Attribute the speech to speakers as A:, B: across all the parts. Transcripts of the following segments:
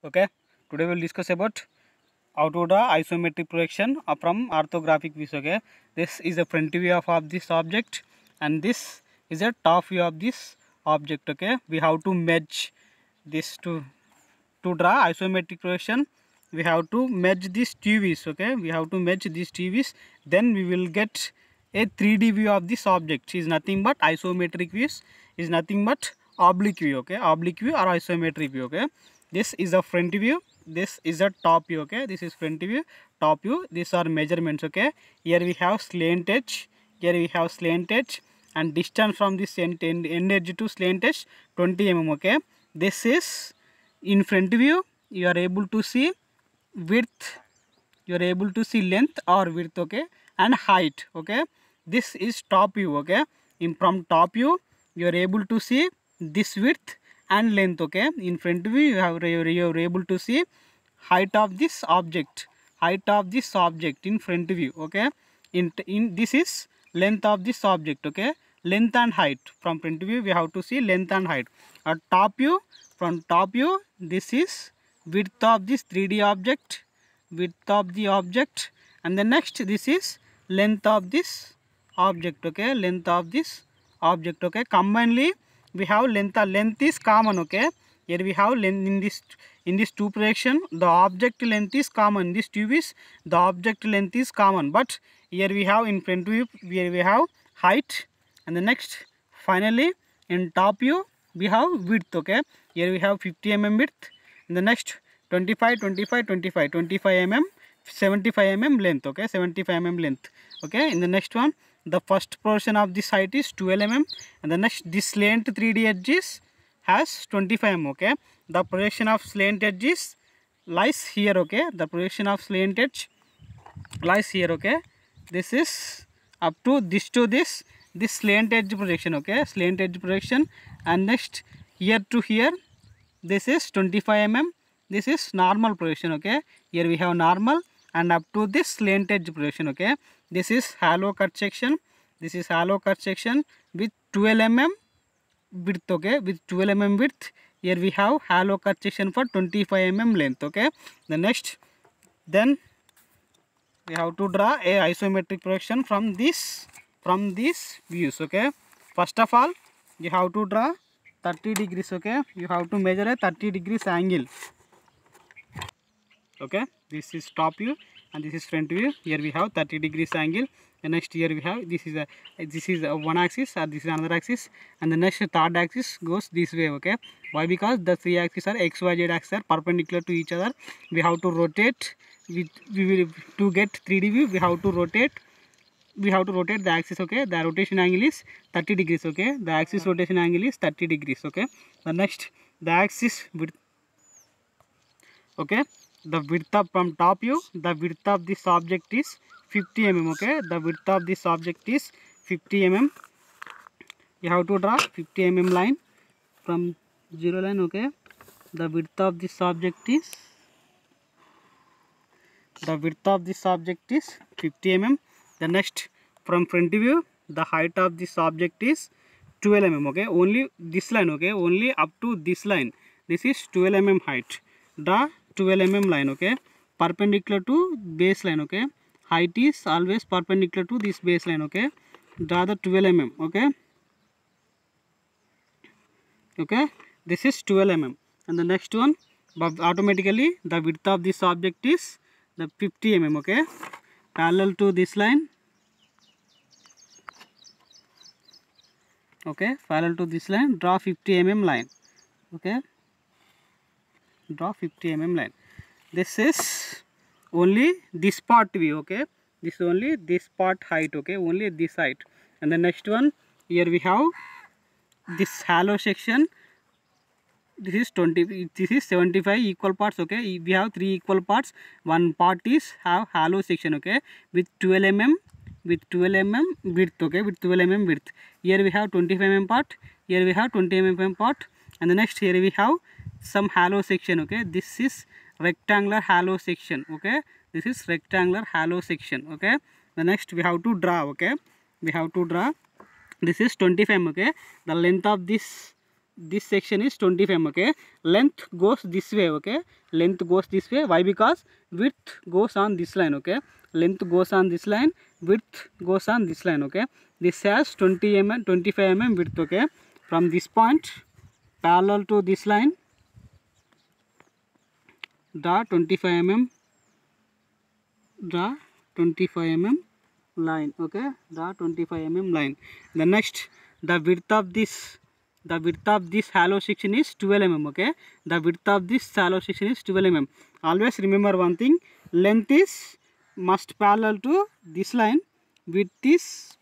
A: Okay, today we'll discuss about how to draw isometric projection from orthographic views. Okay, this is a front view of this object, and this is a top view of this object. Okay, we have to merge this to draw isometric projection. We have to merge these two views. Okay, we have to merge these two views. Then we will get a 3D view of this object. Is nothing but isometric views. Is nothing but oblique view. Okay, oblique view or isometric view. Okay, this is a front view, this is a top view. Okay, this is front view, top view, these are measurements. Okay, here we have slant edge, here we have slant edge, and distance from this end edge to slant edge 20 mm. Okay, this is in front view. You are able to see width, you are able to see length or width. Okay, and height. Okay, this is top view. Okay, in from top view you are able to see this width and length. Okay, in front view you are able to see height of this object, height of this object in front view. Okay, in this is length of this object. Okay, length and height from front view we have to see length and height. At top view, from top view this is width of this 3D object, width of the object, and the next this is length of this object. Okay, length of this object. Okay, combinedly we have length. Length is common. Okay, here we have length in this two projection. The object length is common. This two is the object length is common, but here we have in front view here we have height, and the next finally in top view we have width. Okay, here we have 50 mm width, and the next 25 mm, 75 mm length. Okay, 75 mm length. Okay, in the next one the first portion of this height is 12 mm, and the next this slant 3D edges has 25 mm. Okay, the projection of slant edges lies here. Okay, the projection of slant edge lies here. Okay, this is up to this slant edge projection. Okay, slant edge projection, and next here to here this is 25 mm, this is normal projection. Okay, here we have normal, and up to this slant edge projection. Okay, this is hollow cut section, this is hollow cut section with 12 mm width. Okay, with 12 mm width, here we have hollow cut section for 25 mm length. Okay, the next then we have to draw a isometric projection from these views. Okay, first of all you have to draw 30 degrees. Okay, you have to measure a 30 degrees angle. Okay, this is top view and this is front view. Here we have 30 degrees angle. The next here we have this is a one axis, or this is another axis, and the next third axis goes this way. Okay, why? Because the three axes are x, y, z axes are perpendicular to each other. We have to rotate. We will to get 3D view. We have to rotate the axis. Okay, the rotation angle is 30 degrees. Okay, the axis rotation angle is 30 degrees. Okay, the next the axis width. Okay, the width of from top view, the width of this object is 50 mm. Okay, the width of this object is 50 mm. You have to draw 50 mm line from zero line. Okay, the width of this object is 50 mm. The next from front view, the height of this object is 12 mm. Okay, only this line. Okay, only up to this line. This is 12 mm height. Draw 12 mm line. Okay, perpendicular to baseline. Okay, height is always perpendicular to this baseline. Okay, draw the 12 mm. Okay, okay, this is 12 mm, and the next one, but automatically the width of this object is the 50 mm. Okay, parallel to this line. Okay, parallel to this line, draw 50 mm line. Okay, draw 50 mm line. This is only this part view. Okay, this is only this part height. Okay, only this height. And the next one, here we have this hollow section. This is 20, this is 75 equal parts. Okay, we have 3 equal parts. One part is have hollow section. Okay, with 12 mm width. Okay, with 12 mm width. Here we have 25 mm part, here we have 20 mm part, and the next here we have some hollow section. Okay, this is rectangular hollow section. Okay, this is rectangular hollow section. Okay, the next we have to draw. Okay, we have to draw, this is 25 mm. Okay, the length of this this section is 25 mm. Okay, length goes this way. Okay, length goes this way. Why? Because width goes on this line. Okay, length goes on this line, width goes on this line. Okay, this has 20 mm, 25 mm width. Okay, from this point parallel to this line, draw 25 mm, draw 25 mm line. Okay, draw 25 mm line. The next, the width of this hollow section is 12 mm. Okay, the width of this hollow section is 12 mm. Always remember one thing, length is must parallel to this line, width is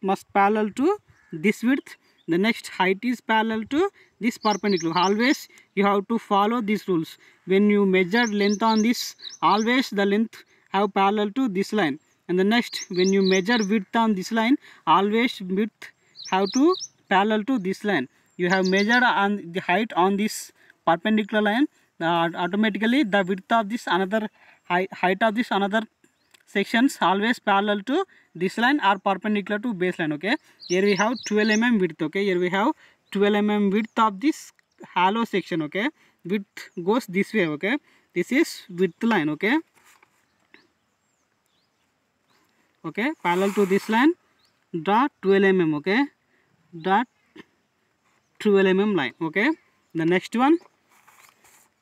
A: must parallel to this width. The next, height is parallel to this perpendicular. Always you have to follow these rules. When you measure length on this, always the length have parallel to this line. And the next, when you measure width on this line, always width have to parallel to this line. You have measured on the height on this perpendicular line, automatically the width of this another height of this another sections always parallel to this line or perpendicular to baseline. Okay, here we have 12 mm width. Okay, here we have 12 mm width of this hollow section. Okay, width goes this way. Okay, this is width line. Okay, okay, parallel to this line, draw 12 mm. Okay, draw 12 mm line. Okay, the next one,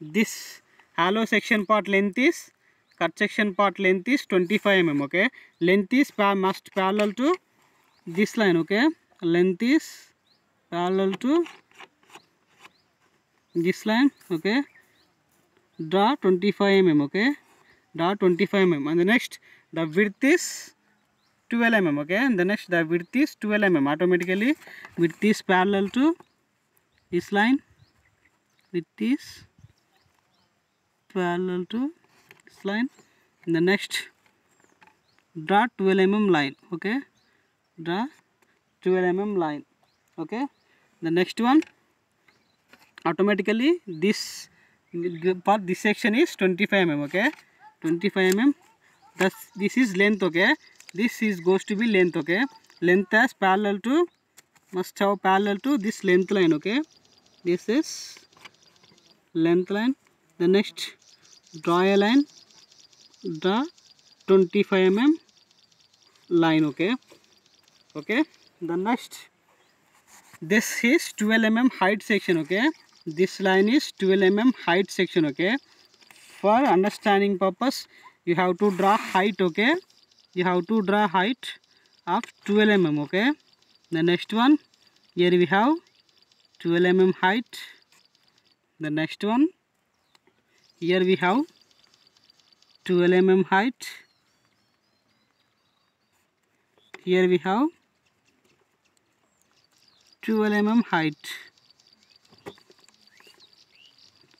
A: this hollow section part length is, cut section part length is 25 mm. Okay, length is must parallel to this line. Okay, length is parallel to this line. Okay, draw 25 mm. Okay, draw 25 mm. And the next, the width is 12 mm. Okay, and the next, the width is 12 mm. Automatically width is parallel to this line, width is parallel to this line. And the next, draw 12 mm line. Okay, draw 12 mm line. Okay, the next one, automatically this part, this section is 25 mm. Okay, 25 mm. Thus this is length. Okay, this is goes to be length. Okay, length as parallel to, must have parallel to this length line. Okay, this is length line. The next, draw a line, draw 25 mm line. Okay, okay, the next, this is 12 mm height section. Okay, this line is 12 mm height section. Okay, for understanding purpose you have to draw height. Okay, you have to draw height of 12 mm. Okay, the next one, here we have 12 mm height. The next one, here we have 12 mm height. Here we have 12 mm height.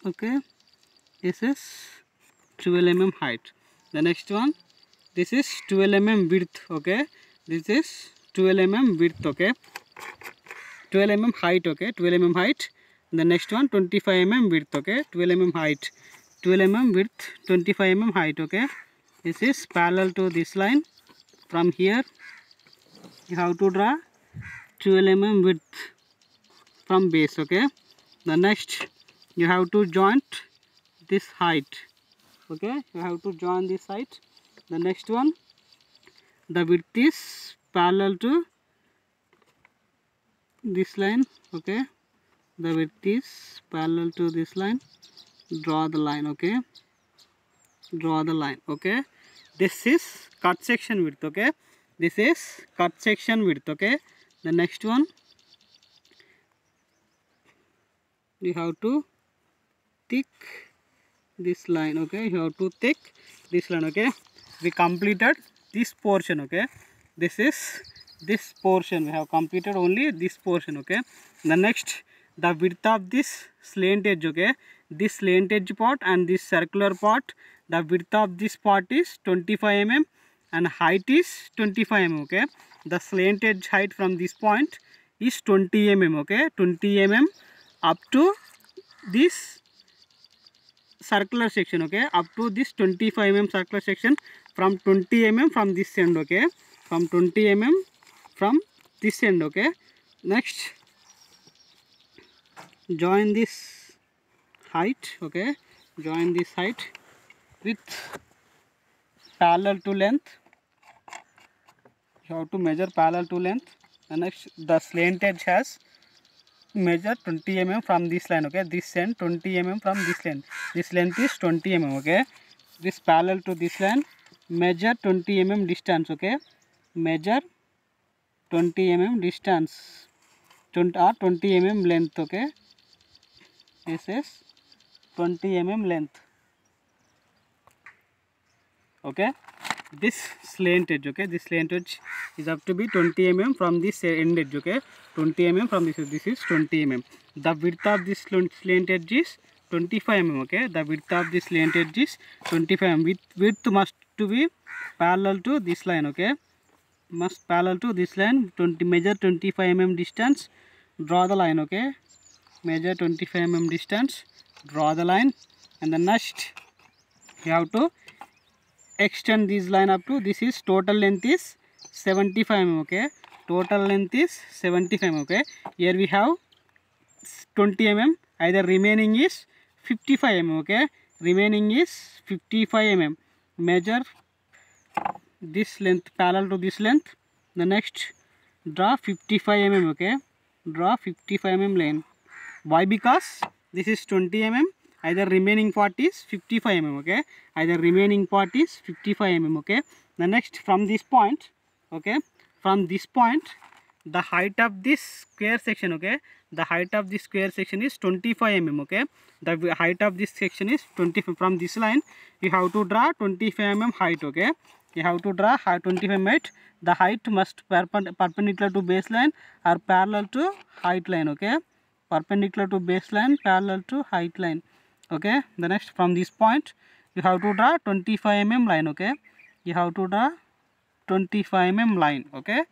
A: Okay, this is 12 mm height. The next one, this is 12 mm width. Okay, this is 12 mm width. Okay, 12 mm height. Okay, 12 mm height. The next one, 25 mm width. Okay, 12 mm height, 12 mm width, 25 mm height. Okay, this is parallel to this line. From here you have to draw 12 mm width from base. Okay, the next, you have to join this height. Okay, you have to join this height. The next one, the width is parallel to this line. Okay, the width is parallel to this line, draw the line. Okay, draw the line. Okay, this is cut section width. Okay, this is cut section width. Okay, the next one, you have to thick this line. Okay, you have to thick this line. Okay, we completed this portion. Okay, this is this portion, we have completed only this portion. Okay, the next, the width of this slant edge. Okay, this slant edge part and this circular part, the width of this part is 25 mm and height is 25 mm. Okay, the slant edge height from this point is 20 mm. Okay, 20 mm up to this circular section. Okay, up to this 25 mm circular section, from 20 mm from this end. Okay, from 20 mm from this end. Okay, next, join this height, okay, join this height with parallel to length. You have to measure parallel to length. And next, the slant edge has measure 20 mm from this line, okay, this end 20 mm from this line, this length is 20 mm, okay, this parallel to this line, measure 20 mm distance, okay, measure 20 mm distance, 20 mm length, okay, this is 20 mm length, okay, this slant edge, okay, this slant edge is up to be 20 mm from this end edge, okay, 20 mm from this is 20 mm. The width of this slant edge is 25 mm, okay, the width of this slant edge is 25 mm. Width must to be parallel to this line, okay, must parallel to this line. Measure 25 mm distance, draw the line, okay, measure 25 mm distance, draw the line, and the next you have to extend this line up to, this is total length is 75 mm, okay, total length is 75 mm, okay, here we have 20 mm, either remaining is 55 mm, okay, remaining is 55 mm. Measure this length parallel to this length, the next draw 55 mm, okay, draw 55 mm line. Why? Because this is 20 mm, either remaining part is 55 mm, okay, either remaining part is 55 mm, okay. The next, from this point, okay, from this point the height of this square section, okay, the height of this square section is 25 mm, okay, the height of this section is 20. From this line you have to draw 25 mm height, okay, you have to draw 25 mm height. The height must perpendicular to baseline or parallel to height line, okay, perpendicular to baseline, parallel to height line, okay. The next, from this point you have to draw 25 mm line, okay, you have to draw 25 mm line, okay,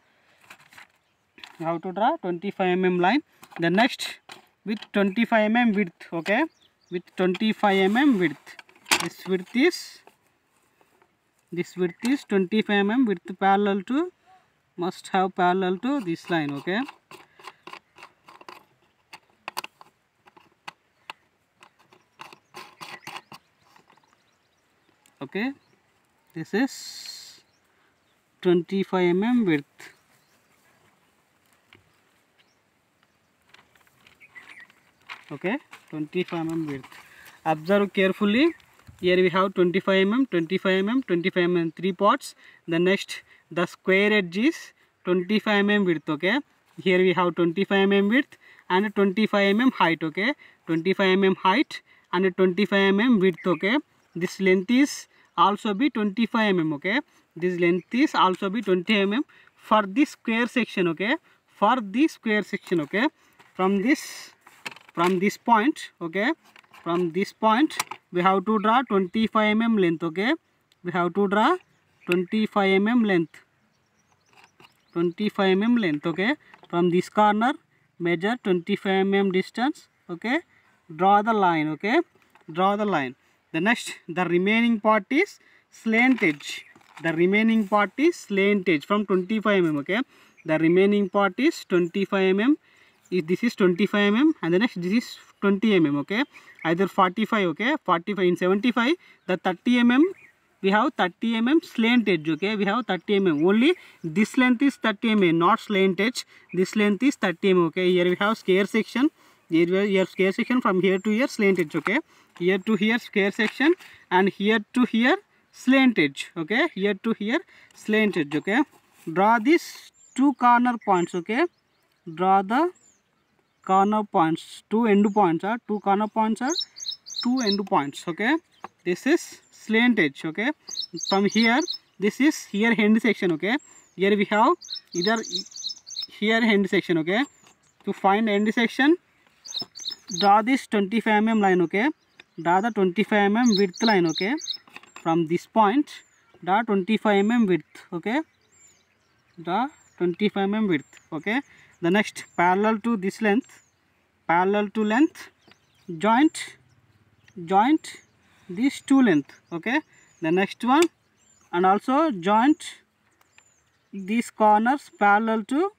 A: you have to draw 25 mm line. The next, with 25 mm width, okay, with 25 mm width, this width is 25 mm width, parallel to, must have parallel to this line, okay, okay, this is 25 mm width, okay, 25 mm width. Observe carefully, here we have 25 mm, 25 mm, 25 mm, 3 parts. The next, the square edge is 25 mm width, okay, here we have 25 mm width and 25 mm height, okay, 25 mm height and 25 mm width, okay. This length is also be 25 mm, okay, this length is also be 20 mm for this square section, okay, for this square section, okay. From this point, okay, from this point we have to draw 25 mm length, okay, we have to draw 25 mm length, 25 mm length, okay. From this corner measure 25 mm distance, okay, draw the line, okay, draw the line. The next, the remaining part is slant edge, the remaining part is slant edge from 25 mm, okay, the remaining part is 25 mm, this is 25 mm and the next this is 20 mm, okay, either 45, okay, 45 in 75, the 30 mm we have 30 mm slant edge, okay, we have 30 mm, only this length is 30 mm, not slant edge, this length is 30 mm, okay. Here we have square section, here square section, from here to here slant edge, okay, here to here square section and here to here slant edge, okay, here to here slant edge, okay. Draw these two corner points, okay, draw the corner points, two end points are two corner points are two end points, okay, this is slant edge, okay. From here, this is here end section, okay, here we have either here end section, okay. To find end section, draw this 25 mm line, okay, draw the 25 mm width line, okay, from this point draw 25 mm width, okay, draw 25 mm width, okay. The next, parallel to this length, parallel to length, joint these two length, okay. The next one, and also joint these corners parallel to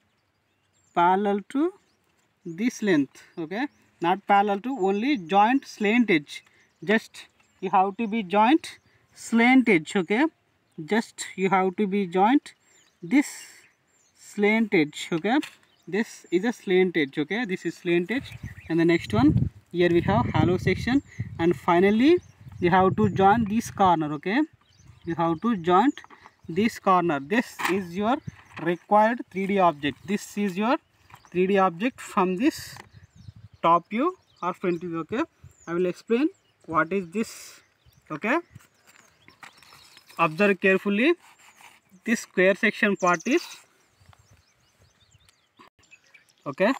A: this length, okay, not parallel to, only joint slant edge. Just you have to be joint slant edge, okay. Just you have to be joint this slant edge, okay. This is a slant edge, okay. This is slant edge. And the next one, here we have hollow section, and finally you have to join this corner, okay. You have to join this corner. This is your required 3D object. This is your 3D object from this top view or front view, okay. I will explain what is this, okay. Observe carefully. This square section part is, okay,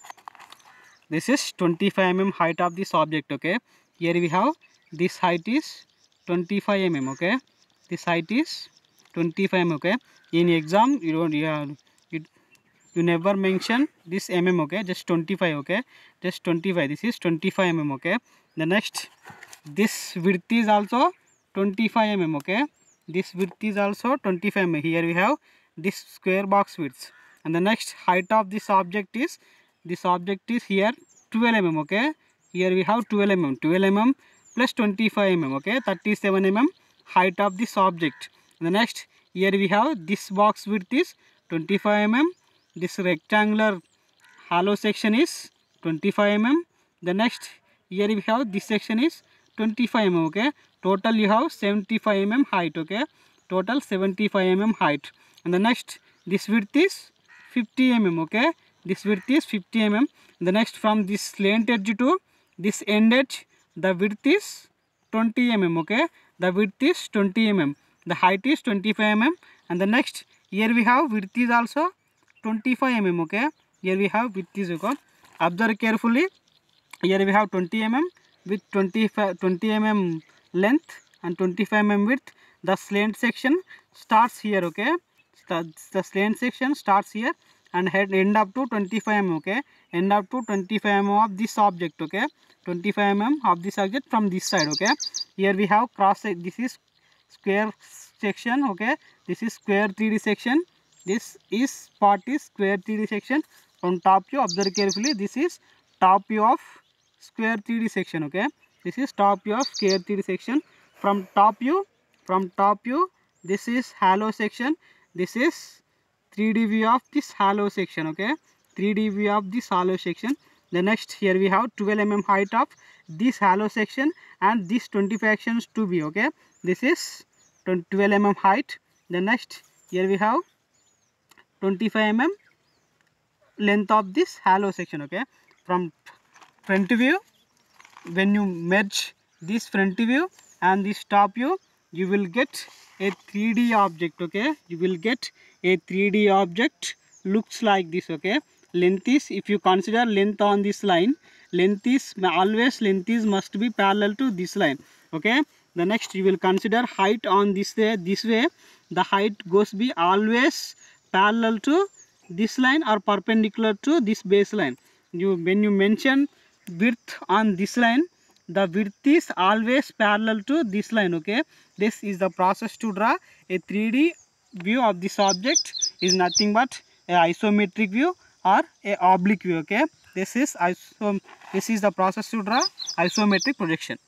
A: this is 25 mm height of this object, okay. Here we have this height is 25 mm, okay. This height is 25 mm, okay. In exam you never mention this mm, okay. Just 25, okay. Just 25. This is 25 mm, okay. The next, this width is also 25 mm, okay. This width is also 25 mm. Here we have this square box width. And the next height of this object is here 12 mm, okay. Here we have 12 mm plus 25 mm, okay. 37 mm height of this object. And the next, here we have this box width is 25 mm. This rectangular hollow section is 25 mm. The next, here we have this section is 25 mm, okay. Total you have 75 mm height, okay. Total 75 mm height. And the next, this width is 50 mm, okay. This width is 50 mm. The next, from this slant edge to this end edge, the width is 20 mm, okay. The width is 20 mm. The height is 25 mm. And the next, here we have width is also 25 mm, okay. Here we have width is, okay. Observe carefully. Here we have 20 mm with 20 mm length and 25 mm width. The slant section starts here, okay. The slant section starts here and end up to 25 mm, okay. End up to 25 mm of this object, okay. 25 mm of this object from this side, okay. Here we have cross, this is square section, okay. This is square 3D section. This is part is square 3D section. From top view, observe carefully. This is top view of square 3D section, okay. This is top view of square 3D section. From top view, this is hollow section. This is 3D view of this hollow section, okay. 3D view of this hollow section. The next, here we have 12 mm height of this hollow section and this 25 sections to be, okay. This is 12 mm height. The next, here we have 25 mm length of this hollow section, okay. From front view, when you merge this front view and this top view, you will get a 3D object, okay. You will get a 3D object looks like this, okay. Length is, if you consider length on this line, length is always must be parallel to this line, okay. The next, you will consider height on this way. The height goes be always parallel to this line or perpendicular to this baseline. When you mention width on this line, the width is always parallel to this line, okay. This is the process to draw a 3D view of this object. Is nothing but a isometric view or a oblique view, okay. This is the process to draw isometric projection.